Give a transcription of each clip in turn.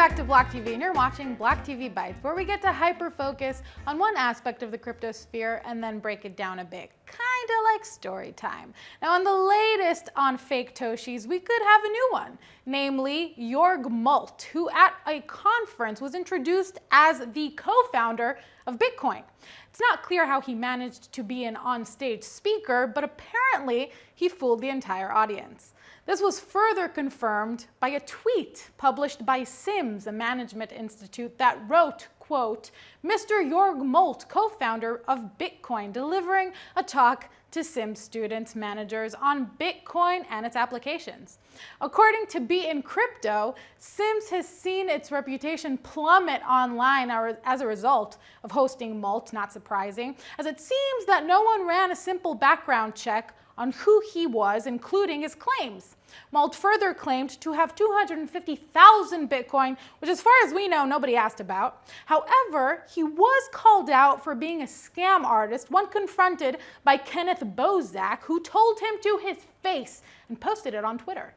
back to BLOCKTV, and you're watching BLOCKTV Bites, where we get to hyper-focus on one aspect of the cryptosphere and then break it down a bit, kinda like story time. Now, on the latest on Faketoshis, we could have a new one, namely Jorg Molt, who at a conference was introduced as the co-founder of Bitcoin. It's not clear how he managed to be an on-stage speaker, but apparently he fooled the entire audience. This was further confirmed by a tweet published by Sims, a management institute, that wrote, quote, "Mr. Jorg Molt, co-founder of Bitcoin, delivering a talk to Sims students, managers on Bitcoin and its applications." According to Be in Crypto, Sims has seen its reputation plummet online as a result of hosting Molt, not surprising, as it seems that no one ran a simple background check on who he was, including his claims. Molt further claimed to have 250,000 Bitcoin, which as far as we know, nobody asked about. However, he was called out for being a scam artist when confronted by Kenneth Bozak, who told him to his face and posted it on Twitter.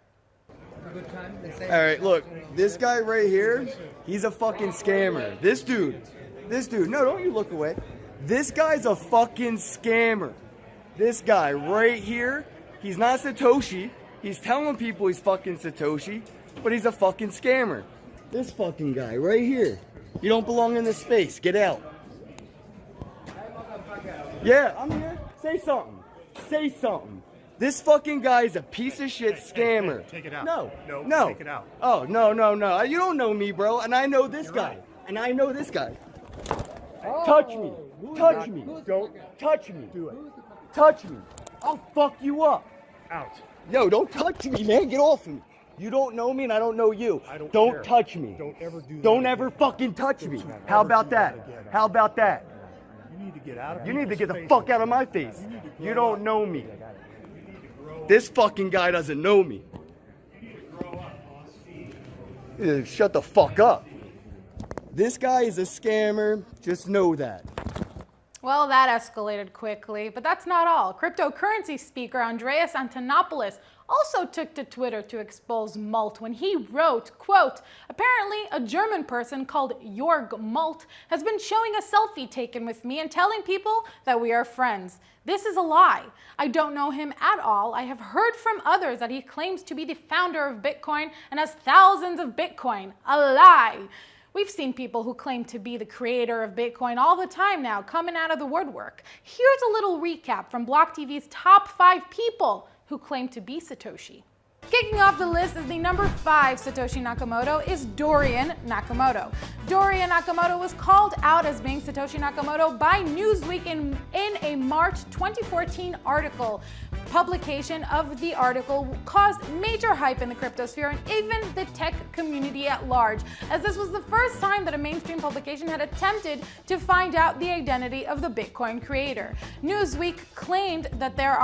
All right, look, this guy right here, he's a fucking scammer. This dude, no, don't you look away. This guy's a fucking scammer. This guy right here, he's not Satoshi. He's telling people he's fucking Satoshi, but he's a fucking scammer. This fucking guy right here. You don't belong in this space. Get out. Yeah, I'm here. Say something. Say something. This fucking guy is a piece of shit scammer. Take it out. No. Take it out. Oh, no. You don't know me, bro. And I know this guy. And I know this guy. Touch me. Touch me. Don't touch me. Do it. Touch me. I'll fuck you up. Out. Yo, don't touch me, man. Get off me. You don't know me and I don't know you. Don't care. Touch me. Don't ever do that. Don't ever fucking touch me. How about that? How about that? You need to get out of You need to get the fuck out of my face. You don't know me. This fucking guy doesn't know me. Shut the fuck up. This guy is a scammer. Just know that. Well, that escalated quickly, but that's not all. Cryptocurrency speaker Andreas Antonopoulos also took to Twitter to expose Molt when he wrote, quote, "Apparently a German person called Jorg Molt has been showing a selfie taken with me and telling people that we are friends. This is a lie. I don't know him at all. I have heard from others that he claims to be the founder of Bitcoin and has thousands of Bitcoin. A lie." We've seen people who claim to be the creator of Bitcoin all the time now, coming out of the woodwork. Here's a little recap from BLOCKTV's top 5 people who claim to be Satoshi. Kicking off the list as the number 5 Satoshi Nakamoto is Dorian Nakamoto. Dorian Nakamoto was called out as being Satoshi Nakamoto by Newsweek in a March 2014 article. Publication of the article caused major hype in the cryptosphere and even the tech community at large, as this was the first time that a mainstream publication had attempted to find out the identity of the Bitcoin creator. Newsweek claimed that there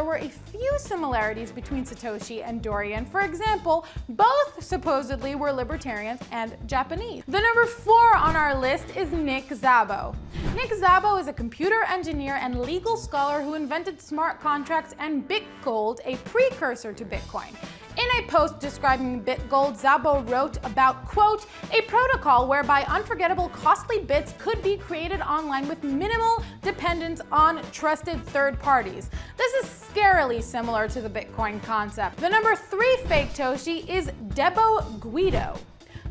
were a few similarities between Satoshi and Dorian. For example, both supposedly were libertarians and Japanese. The number 4 on our list is Nick Szabo. Nick Szabo is a computer engineer and legal scholar who invented smart contracts and BitGold, a precursor to Bitcoin. In a post describing BitGold, Szabo wrote about, quote, "a protocol whereby unforgettable costly bits could be created online with minimal dependence on trusted third parties." This is scarily similar to the Bitcoin concept. The number 3 Faketoshi is Debo Guido.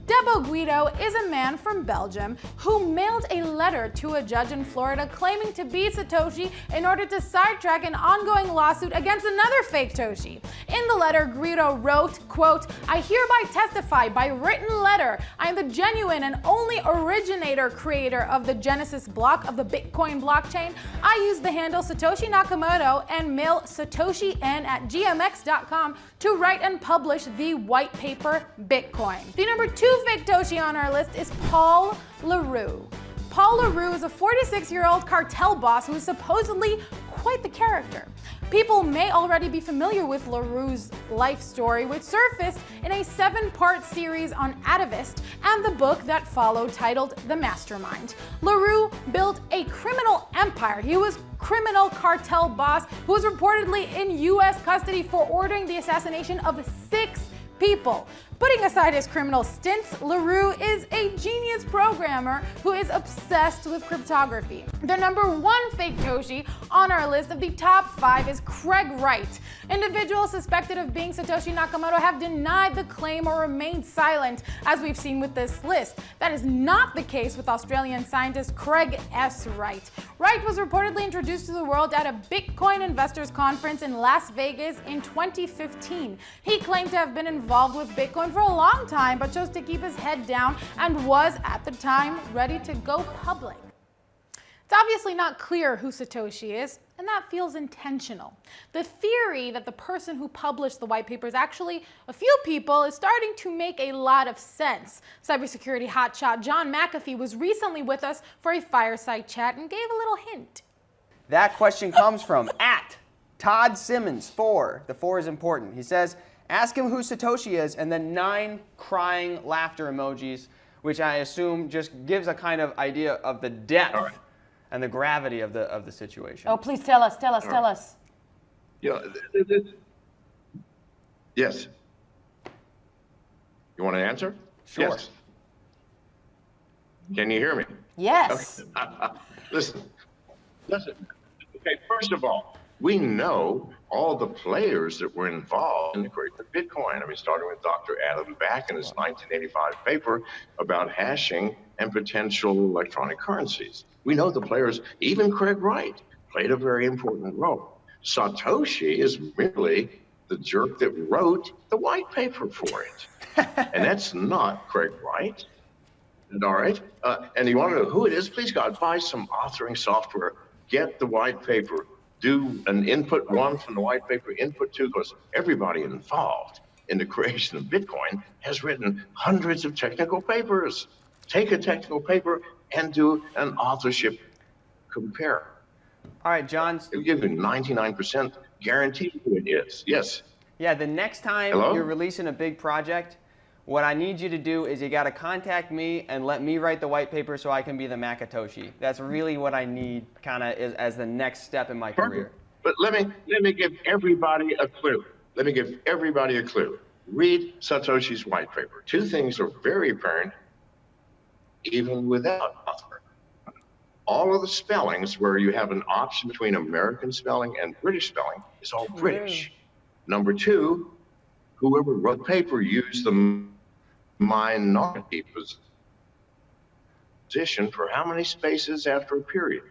Debo Guido is a man from Belgium who mailed a letter to a judge in Florida claiming to be Satoshi in order to sidetrack an ongoing lawsuit against another Faketoshi. In the letter, Guido wrote, quote, "I hereby testify by written letter I am the genuine and only originator creator of the Genesis block of the Bitcoin blockchain. I use the handle Satoshi Nakamoto and mail satoshien@gmx.com to write and publish the white paper Bitcoin." The number 2 Faketoshi on our list is Paul LaRue. Paul LaRue is a 46-year-old cartel boss who is supposedly quite the character. People may already be familiar with LaRue's life story, which surfaced in a 7-part series on Atavist and the book that followed titled The Mastermind. LaRue built a criminal empire. He was criminal cartel boss who was reportedly in U.S. custody for ordering the assassination of 6 people. Putting aside his criminal stints, LaRue is a genius programmer who is obsessed with cryptography. The number one Faketoshi on our list of the top 5 is Craig Wright. Individuals suspected of being Satoshi Nakamoto have denied the claim or remained silent, as we've seen with this list. That is not the case with Australian scientist Craig S. Wright. Wright was reportedly introduced to the world at a Bitcoin investors conference in Las Vegas in 2015. He claimed to have been involved with Bitcoin for a long time, but chose to keep his head down and was, at the time, ready to go public. It's obviously not clear who Satoshi is, and that feels intentional. The theory that the person who published the white paper is actually a few people is starting to make a lot of sense. Cybersecurity hotshot John McAfee was recently with us for a fireside chat and gave a little hint. That question comes from Todd Simmons 4. The 4 is important. He says, ask him who Satoshi is, and then 9 crying laughter emojis, which I assume just gives a kind of idea of the depth and the gravity of the situation. Oh, please tell us. Yeah, yes. You want to answer? Sure. Yes. Can you hear me? Yes. Okay. Listen. Okay, first of all, we know all the players that were involved in the creation of Bitcoin. I mean, starting with Dr. Adam Back in his 1985 paper about hashing and potential electronic currencies. We know the players, even Craig Wright, played a very important role. Satoshi is merely the jerk that wrote the white paper for it. And that's not Craig Wright. All right? And you want to know who it is? Please, God, buy some authoring software, get the white paper, do an input 1 from the white paper, input 2, because everybody involved in the creation of Bitcoin has written hundreds of technical papers. Take a technical paper and do an authorship compare. All right, John. It'll give you 99% guarantee who it is. Yes. Yeah, the next time you're releasing a big project, what I need you to do is you got to contact me and let me write the white paper so I can be the Faketoshi. That's really what I need kind of as the next step in my career. But let me give everybody a clue. Read Satoshi's white paper. 2 things are very apparent even without author. All of the spellings where you have an option between American spelling and British spelling is all British. Number 2, whoever wrote the paper used the minority position for how many spaces after a period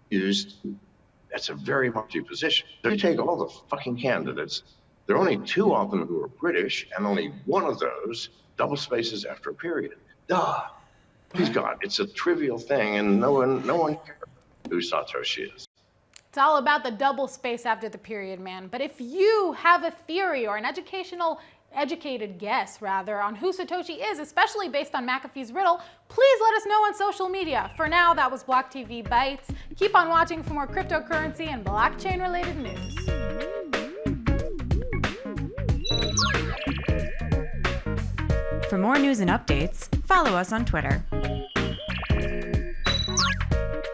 used. That's a very minority position. So you take all the fucking candidates, there are only 2 of them who are British, and only 1 of those double spaces after a period. Duh. Please God, it's a trivial thing, and no one cares who Satoshi is. It's all about the double space after the period, man. But if you have a theory or an educated guess, rather, on who Satoshi is, especially based on McAfee's riddle, please let us know on social media. For now, that was BLOCKTV Bites. Keep on watching for more cryptocurrency and blockchain-related news. For more news and updates, follow us on Twitter.